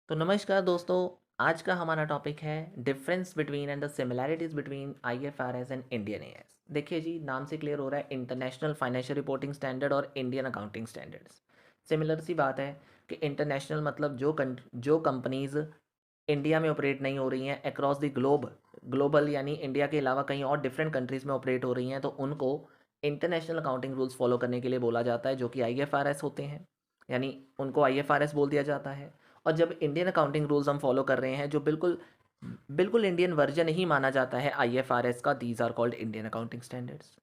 तो नमस्कार दोस्तों। आज का हमारा टॉपिक है difference between and the similarities between IFRS and Indian as. देखिए जी, नाम से क्लियर हो रहा है इंटरनेशनल फाइनेंशियल रिपोर्टिंग स्टैंडर्ड और इंडियन अकाउंटिंग स्टैंडर्ड्स। सिमिलर सी बात है कि इंटरनेशनल मतलब जो कंपनीज इंडिया में ऑपरेट नहीं हो रही हैं अक्रॉस द ग्लोबल यानी इंडिया के अलावा कहीं और डिफरेंट कंट्रीज़ में ऑपरेट हो रही हैं, तो उनको इंटरनेशनल अकाउंटिंग रूल्स फॉलो करने के लिए बोला जाता है, जो कि आईएफआरएस होते हैं। यानी उनको आईएफआरएस बोल दिया जाता है। और जब इंडियन अकाउंटिंग रूल्स हम फॉलो कर रहे हैं, जो बिल्कुल बिल्कुल इंडियन वर्जन ही माना जाता है आईएफआरएस का, these are called Indian accounting standards.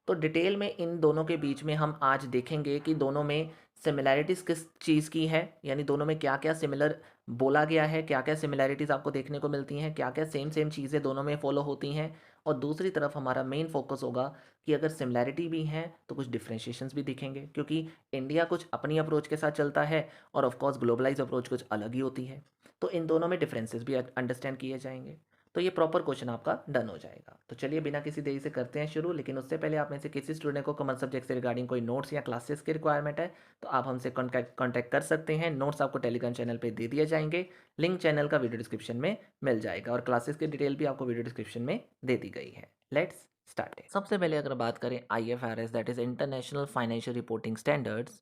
तो डिटेल में इन दोनों के बीच में हम आज देखेंगे कि दोनों में सिमिलैरिटीज़ किस चीज़ की है, यानी दोनों में क्या क्या सिमिलर बोला गया है, क्या क्या सिमिलैरिटीज़ आपको देखने को मिलती हैं, क्या क्या सेम सेम चीज़ें दोनों में फॉलो होती हैं। और दूसरी तरफ हमारा मेन फोकस होगा कि अगर सिमिलैरिटी भी हैं तो कुछ डिफ्रेंशिएशंस भी दिखेंगे, क्योंकि इंडिया कुछ अपनी अप्रोच के साथ चलता है और ऑफ कोर्स ग्लोबलाइज अप्रोच कुछ अलग ही होती है। तो इन दोनों में डिफरेंसेस भी अंडरस्टैंड किए जाएंगे। तो ये प्रॉपर क्वेश्चन आपका डन हो जाएगा। तो चलिए बिना किसी देरी से करते हैं शुरू। लेकिन उससे पहले आप में से किसी स्टूडेंट को कॉमर्स सब्जेक्ट से रिगार्डिंग कोई नोट्स या क्लासेस की रिक्वायरमेंट है तो आप हमसे कॉन्टैक्ट कर सकते हैं। नोट्स आपको टेलीग्राम चैनल पे दे दिए जाएंगे। लिंक चैनल का वीडियो डिस्क्रिप्शन में मिल जाएगा और क्लासेस की डिटेल भी आपको वीडियो डिस्क्रिप्शन में दे दी गई है। Let's start. सबसे पहले अगर बात करें IFRS, that is international financial reporting standards,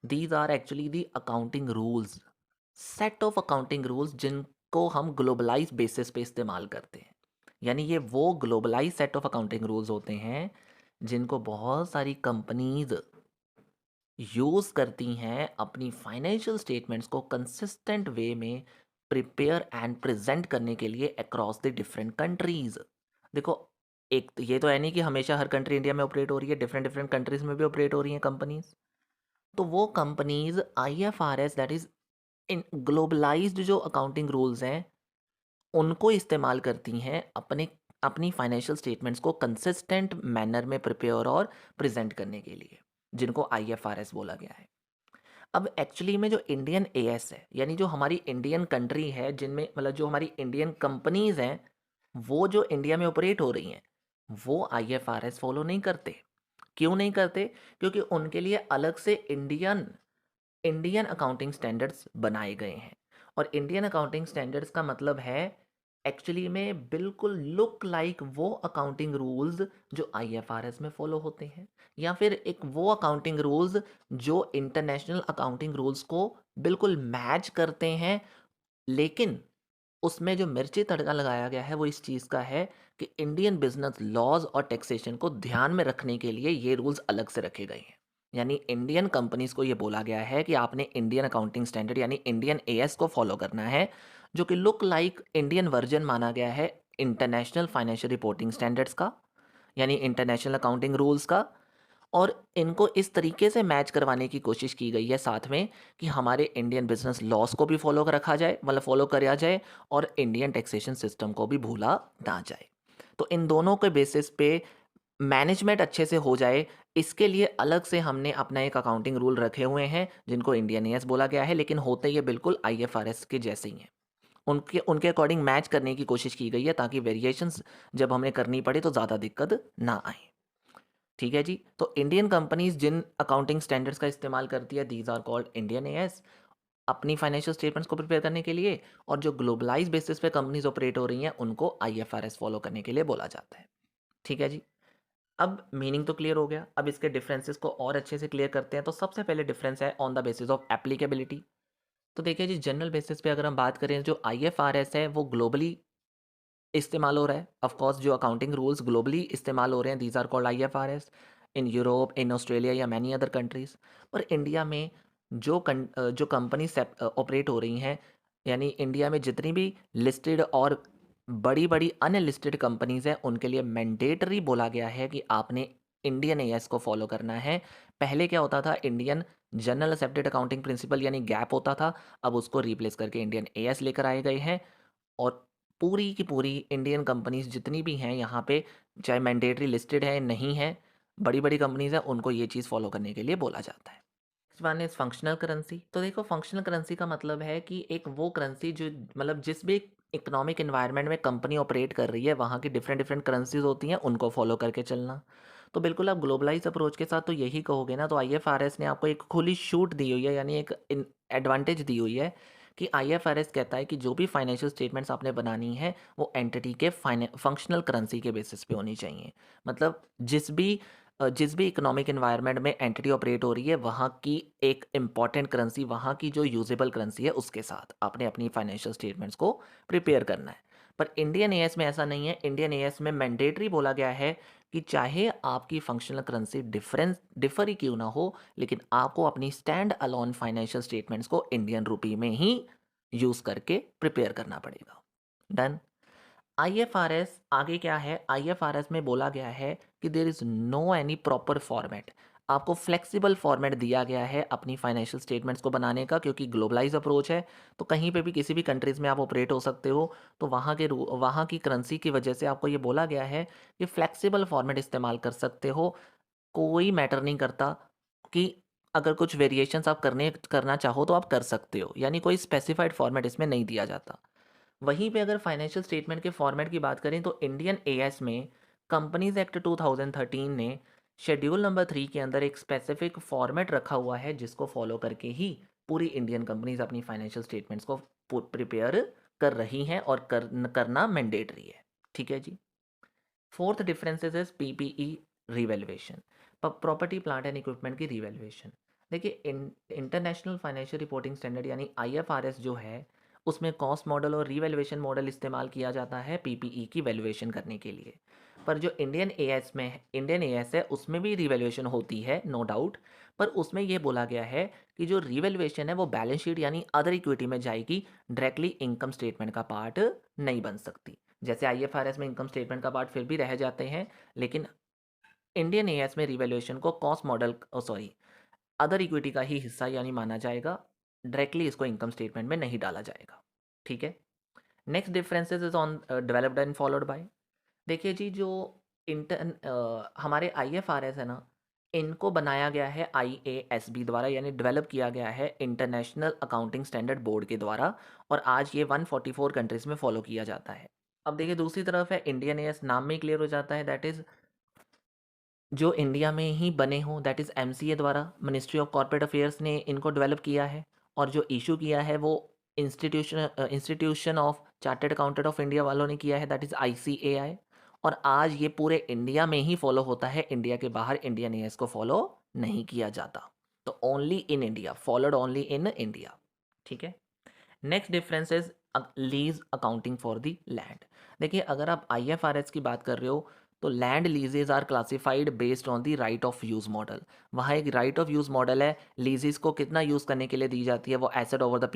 these are actually the accounting rules, set of accounting rules जिनको हम ग्लोबलाइज बेसिस पे इस्तेमाल करते हैं। यानी ये वो globalize set of accounting rules होते हैं जिनको बहुत सारी कंपनीज यूज़ करती हैं अपनी फाइनेंशियल स्टेटमेंट्स को कंसिस्टेंट वे में प्रिपेयर एंड प्रेजेंट करने के लिए अक्रॉस द डिफरेंट कंट्रीज। देखो, एक तो ये तो है नहीं कि हमेशा हर कंट्री इंडिया में ऑपरेट हो रही है, डिफरेंट डिफरेंट कंट्रीज में भी ऑपरेट हो रही हैं कंपनीज। तो वो companies IFRS, that is in globalised जो अकाउंटिंग रूल्स हैं, उनको इस्तेमाल करती हैं अपने अपनी फाइनेंशियल स्टेटमेंट्स को कंसिस्टेंट मैनर में प्रिपेयर और प्रेजेंट करने के लिए, जिनको आईएफआरएस बोला गया है। अब एक्चुअली में जो इंडियन एएस है, यानी जो हमारी इंडियन कंट्री है, जिनमें मतलब जो हमारी इंडियन कंपनीज हैं, वो जो इंडिया में ऑपरेट हो रही हैं, वो आईएफआरएस फॉलो नहीं करते। क्यों नहीं करते? क्योंकि उनके लिए अलग से इंडियन इंडियन अकाउंटिंग स्टैंडर्ड्स बनाए गए हैं। और इंडियन अकाउंटिंग स्टैंडर्ड्स का मतलब है एक्चुअली में बिल्कुल लुक लाइक वो अकाउंटिंग रूल्स जो आईएफआरएस में फॉलो होते हैं, या फिर एक वो अकाउंटिंग रूल्स जो इंटरनेशनल अकाउंटिंग रूल्स को बिल्कुल मैच करते हैं। लेकिन उसमें जो मिर्ची तड़का लगाया गया है वो इस चीज़ का है कि इंडियन बिजनेस लॉज और टैक्सेशन को ध्यान में रखने के लिए ये रूल्स अलग से रखे गए हैं। यानी इंडियन कंपनीज को ये बोला गया है कि आपने इंडियन अकाउंटिंग स्टैंडर्ड यानी इंडियन एएस को फॉलो करना है, जो कि लुक लाइक इंडियन वर्जन माना गया है इंटरनेशनल फाइनेंशियल रिपोर्टिंग स्टैंडर्ड्स का, यानी इंटरनेशनल अकाउंटिंग रूल्स का। और इनको इस तरीके से मैच करवाने की कोशिश की गई है साथ में कि हमारे इंडियन बिजनेस लॉस को भी फॉलो रखा जाए, मतलब फॉलो किया जाए, और इंडियन टैक्सेशन सिस्टम को भी भूला ना जाए। तो इन दोनों के बेसिस पे मैनेजमेंट अच्छे से हो जाए, इसके लिए अलग से हमने अपना एक अकाउंटिंग रूल रखे हुए हैं जिनको इंडियन एएस बोला गया है, लेकिन होते ये बिल्कुल आईएफआरएस के जैसे ही हैं। उनके उनके अकॉर्डिंग मैच करने की कोशिश की गई है ताकि वेरिएशंस जब हमें करनी पड़े तो ज़्यादा दिक्कत ना आए। ठीक है जी। तो इंडियन कंपनीज जिन अकाउंटिंग स्टैंडर्ड्स का इस्तेमाल करती है, these are called Indian AS, अपनी फाइनेंशियल स्टेटमेंट्स को प्रिपेयर करने के लिए। और जो ग्लोबलाइज बेसिस पे कंपनीज ऑपरेट हो रही हैं उनको आईएफआरएस फॉलो करने के लिए बोला जाता है। ठीक है जी। अब मीनिंग तो क्लियर हो गया, अब इसके डिफरेंसेस को और अच्छे से क्लियर करते हैं। तो सबसे पहले डिफरेंस है on the basis of applicability. तो देखिए जी, जनरल बेसिस पे अगर हम बात करें, जो आईएफआरएस है वो ग्लोबली इस्तेमाल हो रहा है। ऑफ कोर्स जो अकाउंटिंग रूल्स ग्लोबली इस्तेमाल हो रहे हैं, these are called IFRS in Europe, in Australia या मैनी अदर कंट्रीज। पर इंडिया में जो कंपनी ऑपरेट हो रही हैं, यानी इंडिया में जितनी भी लिस्टेड और बड़ी बड़ी अनलिस्टेड कंपनीज हैं, उनके लिए मैंडेटरी बोला गया है कि आपने इंडियन एएस को फॉलो करना है। पहले क्या होता था, Indian general accepted accounting principle यानी गैप होता था, अब उसको रिप्लेस करके इंडियन एएस लेकर आए गए हैं। और पूरी की पूरी इंडियन कंपनीज जितनी भी हैं यहाँ पे, चाहे मैंडेटरी लिस्टेड है नहीं है, बड़ी बड़ी कंपनीज हैं, उनको ये चीज़ फॉलो करने के लिए बोला जाता है। Next one is functional currency. तो देखो, फंक्शनल करेंसी का मतलब है कि एक वो करेंसी जो मतलब जिस भी इकोनॉमिक एनवायरनमेंट में कंपनी ऑपरेट कर रही है, वहाँ की डिफरेंट डिफरेंट करेंसीज होती हैं, उनको फॉलो करके चलना। तो बिल्कुल आप ग्लोबलाइज अप्रोच के साथ तो यही कहोगे ना। तो आईएफआरएस ने आपको एक खुली छूट दी हुई है, यानी एक एडवांटेज दी हुई है कि आईएफआरएस कहता है कि जो भी फाइनेंशियल स्टेटमेंट्स आपने बनानी है वो एंटिटी के फंक्शनल करेंसी के बेसिस पे होनी चाहिए। मतलब जिस भी इकोनॉमिक एनवायरनमेंट में एंटिटी ऑपरेट हो रही है वहाँ की एक इम्पॉर्टेंट करेंसी, वहाँ की जो यूजेबल करेंसी है उसके साथ आपने अपनी फाइनेंशियल स्टेटमेंट्स को प्रिपेयर करना है। पर इंडियन एएस में ऐसा नहीं है। इंडियन एएस में मैंडेटरी बोला गया है कि चाहे आपकी फंक्शनल करेंसी डिफर ही क्यों ना हो, लेकिन आपको अपनी स्टैंड अलोन फाइनेंशियल स्टेटमेंट्स को इंडियन रुपी में ही यूज करके प्रिपेयर करना पड़ेगा। डन। आईएफआरएस आगे क्या है, आईएफआरएस में बोला गया है कि there is no any proper format. आपको फ्लेक्सिबल फॉर्मेट दिया गया है अपनी फाइनेंशियल स्टेटमेंट्स को बनाने का, क्योंकि ग्लोबलाइज अप्रोच है तो कहीं पे भी किसी भी कंट्रीज़ में आप ऑपरेट हो सकते हो। तो वहाँ की करेंसी की वजह से आपको ये बोला गया है कि फ्लेक्सिबल फॉर्मेट इस्तेमाल कर सकते हो। कोई मैटर नहीं करता कि अगर कुछ वेरिएशंस आप करना चाहो तो आप कर सकते हो, यानी कोई स्पेसिफाइड फॉर्मेट इसमें नहीं दिया जाता। वहीं पे अगर फाइनेंशियल स्टेटमेंट के फॉर्मेट की बात करें तो इंडियन एएस में कंपनीज एक्ट 2013 ने शेड्यूल नंबर 3 के अंदर एक स्पेसिफिक फॉर्मेट रखा हुआ है जिसको फॉलो करके ही पूरी इंडियन कंपनीज अपनी फाइनेंशियल स्टेटमेंट्स को प्रिपेयर कर रही हैं और करना मैंडेटरी है। ठीक है जी। Fourth differences is PPE revaluation, property plant and equipment की रिवैल्यूएशन। देखिए इंटरनेशनल फाइनेंशियल रिपोर्टिंग स्टैंडर्ड यानी आईएफआरएस जो है उसमें कॉस्ट मॉडल और रिवैल्यूएशन मॉडल इस्तेमाल किया जाता है पीपीई की वैल्यूएशन करने के लिए। पर जो इंडियन एएस है उसमें भी रिवैल्यूएशन होती है, नो डाउट। पर उसमें यह बोला गया है कि जो रिवैल्यूएशन है वो बैलेंस शीट यानी अदर इक्विटी में जाएगी, डायरेक्टली इनकम स्टेटमेंट का पार्ट नहीं बन सकती। जैसे आईएफआरएस में इनकम स्टेटमेंट का पार्ट फिर भी रह जाते हैं, लेकिन इंडियन एएस में रिवैल्यूएशन को कॉस्ट मॉडल अदर इक्विटी का ही हिस्सा यानी माना जाएगा, डायरेक्टली इसको इनकम स्टेटमेंट में नहीं डाला जाएगा। ठीक है। Next differences is on developed and followed by. देखिए जी, जो हमारे आईएफआरएस है ना, इनको बनाया गया है आईएएसबी द्वारा, यानी डेवलप किया गया है इंटरनेशनल अकाउंटिंग स्टैंडर्ड बोर्ड के द्वारा, और आज ये 144 कंट्रीज में फॉलो किया जाता है। अब देखिए दूसरी तरफ है इंडियन एएस, नाम में ही क्लियर हो जाता है, दैट इज जो इंडिया में ही बने हों, दैट इज़ एमसीए द्वारा, मिनिस्ट्री ऑफ कॉर्पोरेट अफेयर्स ने इनको डेवलप किया है। और जो इशू किया है वो institution of chartered accountant of India वालों ने किया है, दैट इज़ आईसीएआई। और आज ये पूरे इंडिया में ही फॉलो होता है, इंडिया के बाहर इंडियन एएस को फॉलो नहीं किया जाता। तो only in India, followed only in India. ठीक है। Next difference is lease accounting for the land. देखिए अगर आप आईएफआरएस की बात कर रहे हो तो land leases are classified based on the right of use model. वहाँ एक राइट ऑफ यूज़ मॉडल है, लीजेस को कितना यूज़ करने के लिए दी जाती है वो asset over the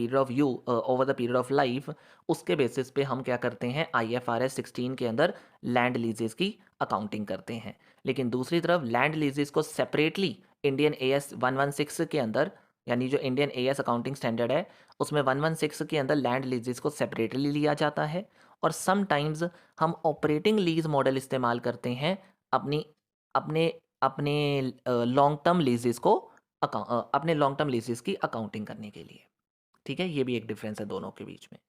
period of life. उसके बेसिस पे हम क्या करते हैं, आईएफआरएस 16 के अंदर लैंड लीजेस की अकाउंटिंग करते हैं। लेकिन दूसरी तरफ लैंड लीजेस को सेपरेटली इंडियन एएस 116 के अंदर, यानी जो इंडियन एएस अकाउंटिंग स्टैंडर्ड है उसमें 116 के अंदर लैंड लीजेस को सेपरेटली लिया जाता है। और समटाइम्स हम ऑपरेटिंग लीज मॉडल इस्तेमाल करते हैं अपनी अपने अपने लॉन्ग टर्म लीजेस को अपने लॉन्ग टर्म लीजेस की अकाउंटिंग करने के लिए। ठीक है, ये भी एक डिफरेंस है दोनों के बीच में।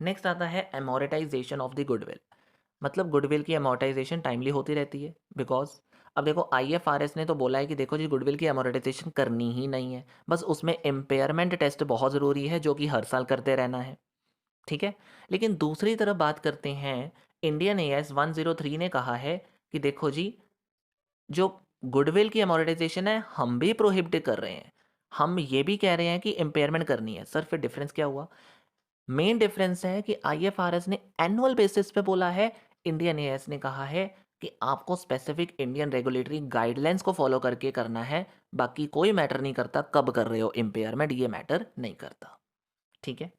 नेक्स्ट आता है एमोरेटाइजेशन ऑफ द गुडविल। मतलब गुडविल की अमोर्टाइजेशन टाइमली होती रहती है, बिकॉज अब देखो आईएफआरएस ने तो बोला है कि देखो जी गुडविल की अमोर्टाइजेशन करनी ही नहीं है, बस उसमें इम्पेयरमेंट टेस्ट बहुत ज़रूरी है जो कि हर साल करते रहना है। ठीक है। लेकिन दूसरी तरफ बात करते हैं, इंडियन एएस 103 ने कहा है कि देखो जी जो गुडविल की अमोर्टाइजेशन है हम भी प्रोहिबिट कर रहे हैं, हम ये भी कह रहे हैं कि इम्पेयरमेंट करनी है। सर फिर डिफरेंस क्या हुआ? मेन डिफरेंस है कि आईएफआरएस ने एनुअल बेसिस पे बोला है, इंडियन एएस ने कहा है कि आपको स्पेसिफिक इंडियन रेगुलेटरी गाइडलाइंस को फॉलो करके करना है, बाकी कोई मैटर नहीं करता कब कर रहे हो इम्पेयरमेंट, ये मैटर नहीं करता। ठीक है।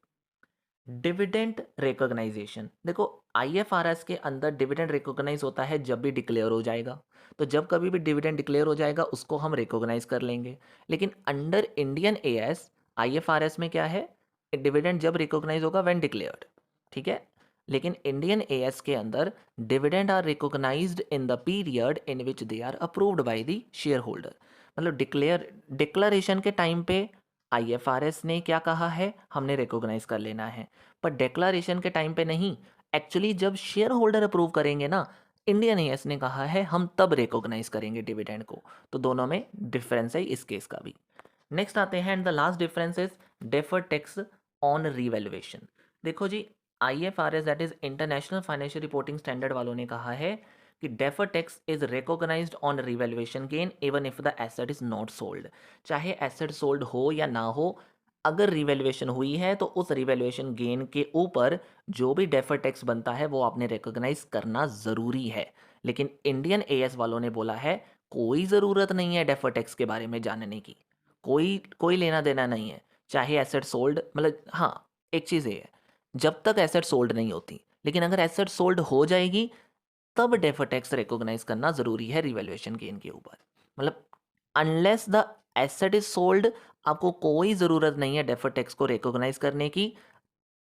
डिविडेंड रिकॉग्नाइजेशन, देखो आईएफआरएस के अंदर डिविडेंड रिकॉग्नाइज होता है जब भी डिक्लेयर हो जाएगा, तो जब कभी भी डिविडेंड डिक्लेयर हो जाएगा उसको हम रिकॉग्नाइज कर लेंगे। लेकिन अंडर इंडियन एएस आईएफआरएस में क्या है, डिविडेंड जब रिकॉग्नाइज होगा व्हेन डिक्लेयर्ड। ठीक है। लेकिन इंडियन एएस के अंदर dividend are recognized in the period in which they are approved by the shareholder. मतलब डिक्लेरेशन के टाइम पे आईएफआरएस ने क्या कहा है, हमने रिकॉग्नाइज कर लेना है, पर डिक्लेरेशन के टाइम पे नहीं। एक्चुअली जब शेयर होल्डर अप्रूव करेंगे ना, इंडियन एएस ने कहा है हम तब रिकॉग्नाइज करेंगे डिविडेंड को। तो दोनों में डिफरेंस है इस केस का भी। नेक्स्ट आते हैं and the last difference is deferred tax on revaluation. देखो जी, IFRS that is international financial reporting standard वालों ने कहा है कि defer tax is recognized on revaluation gain even if the asset is not sold. चाहे एसेट सोल्ड हो या ना हो, अगर रिवैल्यूएशन हुई है तो उस रिवैल्यूएशन गेन के ऊपर जो भी डेफर टैक्स बनता है वो आपने रिकॉग्नाइज करना ज़रूरी है। लेकिन इंडियन एएस वालों ने बोला है कोई ज़रूरत नहीं है डेफर टैक्स के बारे में जानने की, कोई कोई लेना देना नहीं है। चाहे एसेट सोल्ड, मतलब हाँ, एक चीज़ ये है, जब तक एसेट सोल्ड नहीं होती, लेकिन अगर एसेट सोल्ड हो जाएगी तब डेफर टैक्स रिकॉग्नाइज करना ज़रूरी है रिवैल्यूएशन गेन के ऊपर। मतलब unless the asset is sold, आपको कोई ज़रूरत नहीं है डेफर टैक्स को रिकॉग्नाइज करने की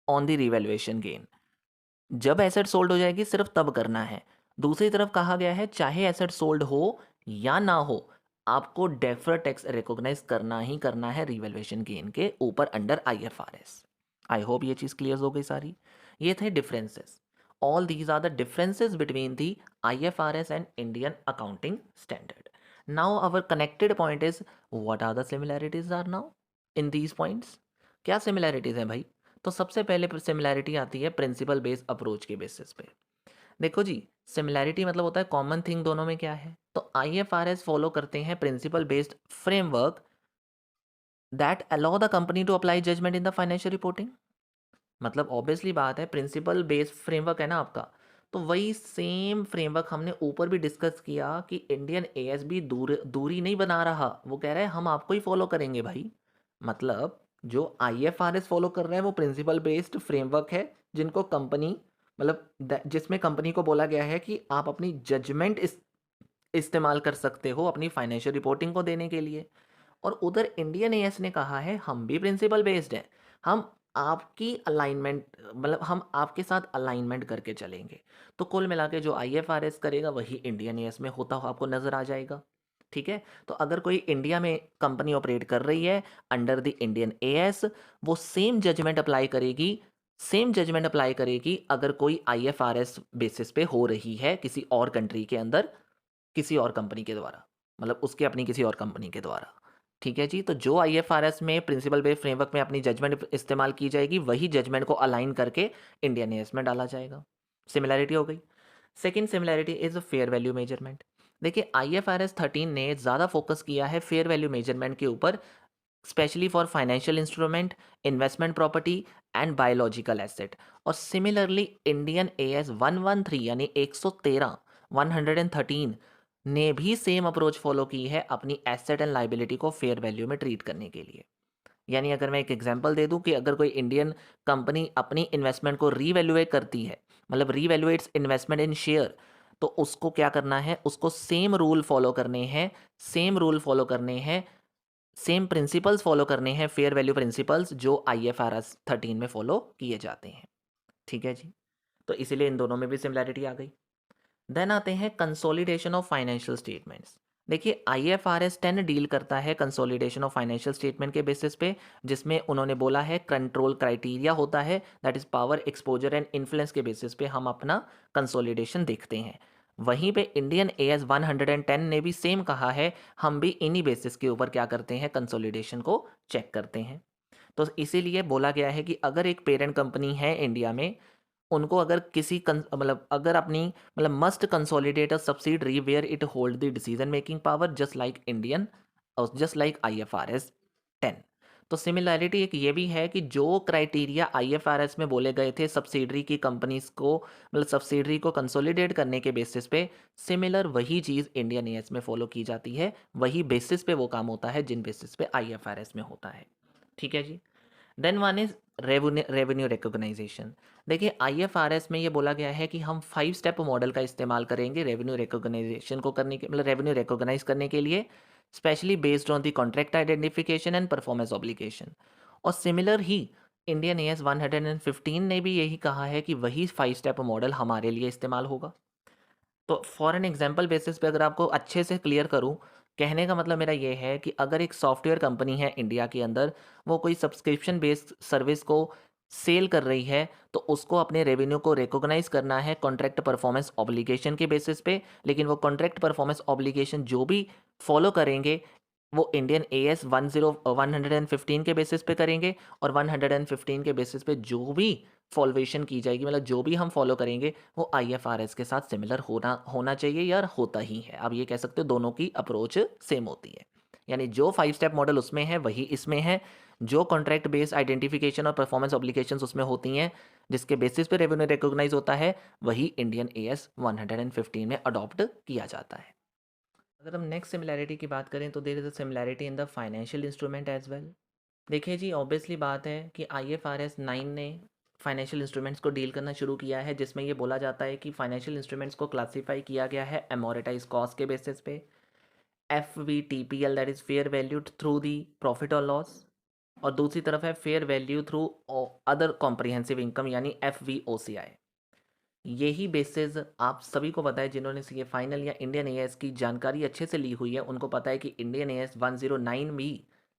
ऑन द रिवैल्यूएशन गेन। जब एसेट सोल्ड हो जाएगी सिर्फ तब करना है। दूसरी तरफ कहा गया है चाहे एसेट सोल्ड हो या ना हो, आपको डेफर टैक्स रिकॉग्नाइज करना ही करना है रिवैल्यूएशन गेन के ऊपर अंडर IFRS। आई होप ये चीज़ क्लियर हो गई सारी। ये थे differences. All these are the differences between the IFRS and Indian accounting standard. Now our connected point is what are the similarities are now in these points. क्या similarities हैं भाई? तो सबसे पहले सिमिलैरिटी आती है प्रिंसिपल बेस्ड अप्रोच के basis पे। देखो जी, सिमिलैरिटी मतलब होता है कॉमन थिंग दोनों में क्या है। तो IFRS फॉलो करते हैं principle based framework that allow the company to apply judgement in the financial reporting. मतलब ऑब्वियसली बात है, प्रिंसिपल बेस्ड फ्रेमवर्क है ना आपका, तो वही सेम फ्रेमवर्क हमने ऊपर भी डिस्कस किया कि इंडियन ASB दूरी नहीं बना रहा, वो कह रहा है हम आपको ही फॉलो करेंगे भाई। मतलब जो IFRS फॉलो कर रहे हैं वो प्रिंसिपल बेस्ड फ्रेमवर्क है, जिनको कंपनी, मतलब जिसमें कंपनी को बोला गया है कि आप अपनी जजमेंट इस्तेमाल कर सकते हो अपनी फाइनेंशियल रिपोर्टिंग को देने के लिए। और उधर इंडियन एएस ने कहा है हम भी प्रिंसिपल बेस्ड हैं, हम आपकी अलाइनमेंट, मतलब हम आपके साथ अलाइनमेंट करके चलेंगे। तो कुल मिला के जो IFRS करेगा वही इंडियन एएस में होता हो आपको नज़र आ जाएगा। ठीक है, तो अगर कोई इंडिया में कंपनी ऑपरेट कर रही है अंडर द इंडियन एएस, वो सेम जजमेंट अप्लाई करेगी अगर कोई IFRS बेसिस पे हो रही है किसी और कंट्री के अंदर, किसी और कंपनी के द्वारा, मतलब उसके अपनी किसी और कंपनी के द्वारा। ठीक है जी, तो जो IFRS में प्रिंसिपल बेस्ड फ्रेमवर्क में अपनी जजमेंट इस्तेमाल की जाएगी वही जजमेंट को अलाइन करके इंडियन एएस में डाला जाएगा। सिमिलैरिटी हो गई। Second similarity is fair value measurement. देखिए IFRS 13 ने ज़्यादा फोकस किया है फेयर वैल्यू मेजरमेंट के ऊपर, specially for financial instrument, investment property and biological asset. और सिमिलरली इंडियन AS 113 यानी 113 113 ने भी सेम अप्रोच फॉलो की है अपनी एसेट एंड लाइबिलिटी को फेयर वैल्यू में ट्रीट करने के लिए। यानी अगर मैं एक एग्जांपल दे दूं कि अगर कोई इंडियन कंपनी अपनी इन्वेस्टमेंट को रीवैल्यूएट करती है, मतलब रीवैल्यूएट्स इन्वेस्टमेंट इन शेयर, तो उसको क्या करना है, उसको सेम रूल फॉलो करने हैं, सेम रूल फॉलो करने हैं, सेम प्रिंसिपल्स फॉलो करने हैं, फेयर वैल्यू प्रिंसिपल्स जो IFRS 13 में फॉलो किए जाते हैं। ठीक है जी, तो इसीलिए इन दोनों में भी सिमिलैरिटी आ गई। देन आते हैं कंसोलिडेशन ऑफ फाइनेंशियल स्टेटमेंट्स। देखिए IFRS 10 डील करता है कंसोलिडेशन ऑफ फाइनेंशियल स्टेटमेंट के बेसिस पे, जिसमें उन्होंने बोला है कंट्रोल क्राइटेरिया होता है, that is power, exposure and influence के बेसिस पे हम अपना कंसोलिडेशन देखते हैं। वहीं पे इंडियन AS 110 ने भी सेम कहा है, हम भी इन्हीं बेसिस के ऊपर क्या करते हैं, कंसोलिडेशन को चेक करते हैं। तो इसीलिए बोला गया है कि अगर एक पेरेंट कंपनी है इंडिया में, उनको अगर किसी मतलब अगर अपनी, मतलब must consolidate a subsidiary where it hold the decision making power just like Indian, just like IFRS 10। तो सिमिलैरिटी एक ये भी है कि जो क्राइटेरिया IFRS में बोले गए थे सब्सिडरी की कंपनीज को, मतलब सब्सिडरी को कंसोलिडेट करने के बेसिस पे, सिमिलर वही चीज़ इंडियन एएस में फॉलो की जाती है, वही बेसिस पे वो काम होता है जिन बेसिस पे IFRS में होता है। ठीक है जी। Then one is revenue recognisation. देखिए IFRS में ये बोला गया है कि हम 5 स्टेप मॉडल का इस्तेमाल करेंगे रेवेन्यू रिकॉग्नाइजेशन को करने के, मतलब रेवेन्यू रिकॉग्नाइज करने के लिए, specially based on the contract identification and performance obligation. और सिमिलर ही इंडियन AS 115 ने भी यही कहा है कि वही 5 स्टेप मॉडल हमारे लिए इस्तेमाल होगा। तो फॉर एन एग्जाम्पल बेसिस पे अगर आपको अच्छे से क्लियर करूं, कहने का मतलब मेरा ये है कि अगर एक सॉफ्टवेयर कंपनी है इंडिया के अंदर, वो कोई सब्सक्रिप्शन बेस्ड सर्विस को सेल कर रही है, तो उसको अपने रेवेन्यू को रिकॉग्नाइज करना है कॉन्ट्रैक्ट परफॉर्मेंस ऑब्लिगेशन के बेसिस पे। लेकिन वो कॉन्ट्रैक्ट परफॉर्मेंस ऑब्लिगेशन जो भी फॉलो करेंगे वो इंडियन AS 115 के बेसिस पे करेंगे, और 115 के बेसिस पे जो भी फॉलोवेशन की जाएगी, मतलब जो भी हम फॉलो करेंगे वो IFRS के साथ सिमिलर होना होना चाहिए या होता ही है। आप ये कह सकते हो दोनों की अप्रोच सेम होती है, यानी जो 5 स्टेप मॉडल उसमें है वही इसमें है। जो कॉन्ट्रैक्ट बेस्ड आइडेंटिफिकेशन और परफॉर्मेंस ऑब्लिगेशंस उसमें होती हैं, जिसके बेसिस पे रेवेन्यू रिकॉग्नाइज होता है, वही इंडियन AS 115 में अडॉप्ट किया जाता है। अगर हम नेक्स्ट सिमिलैरिटी की बात करें तो there is a similarity in the financial instrument as well. देखिए जी, ऑब्वियसली बात है कि IFRS 9 ने फाइनेंशियल इंस्ट्रूमेंट्स को डील करना शुरू किया है, जिसमें ये बोला जाता है कि फाइनेंशियल इंस्ट्रूमेंट्स को क्लासीफाई किया गया है एमोरेटाइज कॉस्ट के बेसिस पे, FVTPL that is fair value through the profit और लॉस, और दूसरी तरफ है fair value through other comprehensive income यानी FVOCI। यही बेसिस आप सभी को पता है, जिन्होंने सी ए फाइनल या इंडियन AS की जानकारी अच्छे से ली हुई है, उनको पता है कि इंडियन AS 109 भी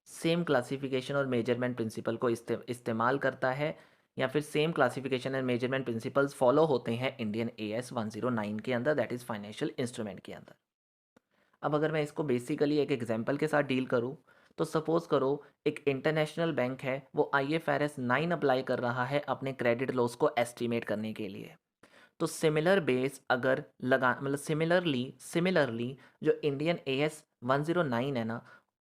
सेम क्लासिफिकेशन और मेजरमेंट प्रिंसिपल को इस्तेमाल करता है, या फिर same classification and measurement principles follow होते हैं इंडियन AS 109 के अंदर, दैट इज़ फाइनेंशियल इंस्ट्रूमेंट के अंदर। अब अगर मैं इसको बेसिकली एक एग्जांपल के साथ डील करूँ, तो सपोज़ करो एक इंटरनेशनल बैंक है, वो IFRS 9 अप्लाई कर रहा है अपने क्रेडिट लॉस को एस्टिमेट करने के लिए। तो सिमिलर बेस अगर लगा, मतलब सिमिलरली सिमिलरली जो इंडियन AS 109 है ना,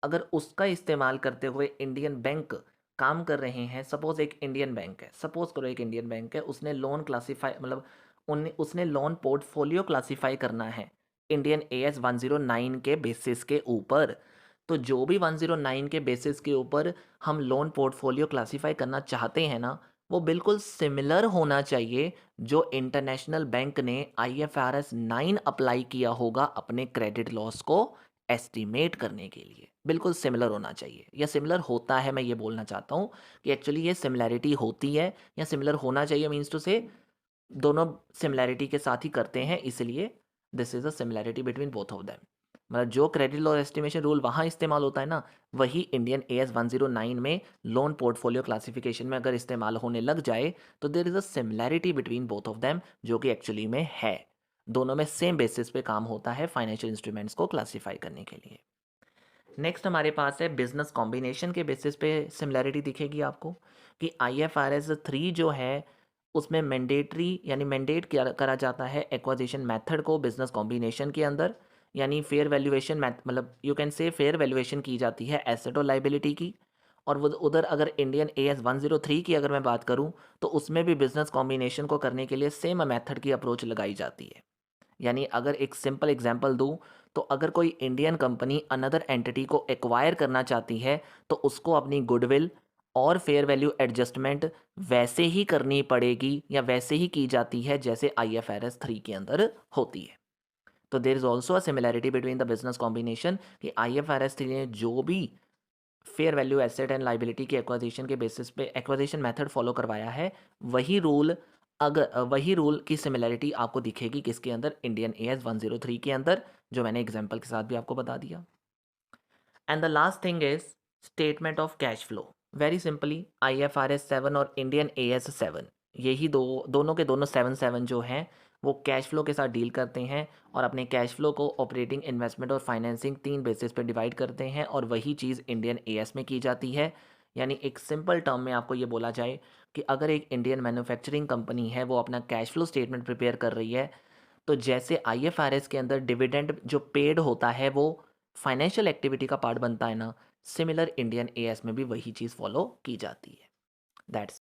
अगर उसका इस्तेमाल करते हुए इंडियन बैंक काम कर रहे हैं, सपोज एक इंडियन बैंक है, सपोज करो एक इंडियन बैंक है, उसने लोन क्लासीफाई, मतलब उसने लोन पोर्टफोलियो क्लासीफाई करना है इंडियन AS 109 के बेसिस के ऊपर। तो जो भी 109 के बेसिस के ऊपर हम लोन पोर्टफोलियो क्लासीफाई करना चाहते हैं ना, वो बिल्कुल सिमिलर होना चाहिए जो इंटरनेशनल बैंक ने IFRS 9 अप्लाई किया होगा अपने क्रेडिट लॉस को एस्टिमेट करने के लिए। बिल्कुल सिमिलर होना चाहिए या सिमिलर होता है, मैं ये बोलना चाहता हूँ कि एक्चुअली ये सिमिलैरिटी होती है या सिमिलर होना चाहिए, मीन्स टू से दोनों सिमिलैरिटी के साथ ही करते हैं, इसलिए this is a similarity between both of them. मतलब जो क्रेडिट लॉस एस्टिमेशन रूल वहाँ इस्तेमाल होता है ना, वही इंडियन AS 109 में लोन पोर्टफोलियो क्लासिफिकेशन में अगर इस्तेमाल होने लग जाए, तो there is a similarity between both of them, जो कि एक्चुअली में है। दोनों में सेम बेसिस पे काम होता है फाइनेंशियल इंस्ट्रूमेंट्स को क्लासीफाई करने के लिए। नेक्स्ट हमारे पास है बिजनेस कॉम्बिनेशन के बेसिस पे सिमिलैरिटी दिखेगी आपको, कि IFRS 3 जो है उसमें मैंडेटरी यानी मैंडेट करा जाता है एक्वाजिशन मेथड को बिजनेस कॉम्बिनेशन के अंदर, यानी फेयर वैल्यूएशन, मतलब you can say fair valuation की जाती है एसेट और लाइबिलिटी की। और वो उधर अगर इंडियन AS 103 की अगर मैं बात करूं, तो उसमें भी बिजनेस कॉम्बिनेशन को करने के लिए सेम मेथड की अप्रोच लगाई जाती है। यानी अगर एक सिंपल एग्जांपल दूं, तो अगर कोई इंडियन कंपनी अनदर एंटिटी को एक्वायर करना चाहती है, तो उसको अपनी गुडविल और फेयर वैल्यू एडजस्टमेंट वैसे ही करनी पड़ेगी या वैसे ही की जाती है जैसे IFRS 3 के अंदर होती है। तो there is also a similarity between the business combination, कि IFRS 3 ने जो भी fair value asset and liability के एक्वाजिशन के बेसिस पे एक्वाजिशन मेथड फॉलो करवाया है, वही रूल, अगर वही रूल की सिमिलैरिटी आपको दिखेगी किसके अंदर, इंडियन AS 103 के अंदर, जो मैंने एग्जांपल के साथ भी आपको बता दिया। And the last thing is statement of cash flow. Very simply IFRS 7 और इंडियन AS 7, यही दोनों के दोनों 7 जो हैं, वो कैश फ्लो के साथ डील करते हैं और अपने कैश फ्लो को ऑपरेटिंग, इन्वेस्टमेंट और फाइनेंसिंग 3 बेसिस पे डिवाइड करते हैं, और वही चीज़ इंडियन AS में की जाती है। यानी एक सिंपल टर्म में आपको ये बोला जाए कि अगर एक इंडियन मैन्युफैक्चरिंग कंपनी है, वो अपना कैश फ्लो स्टेटमेंट प्रिपेयर कर रही है, तो जैसे IFRS के अंदर डिविडेंड जो पेड होता है वो फाइनेंशियल एक्टिविटी का पार्ट बनता है ना, सिमिलर इंडियन AS में भी वही चीज़ फॉलो की जाती है। दैट्स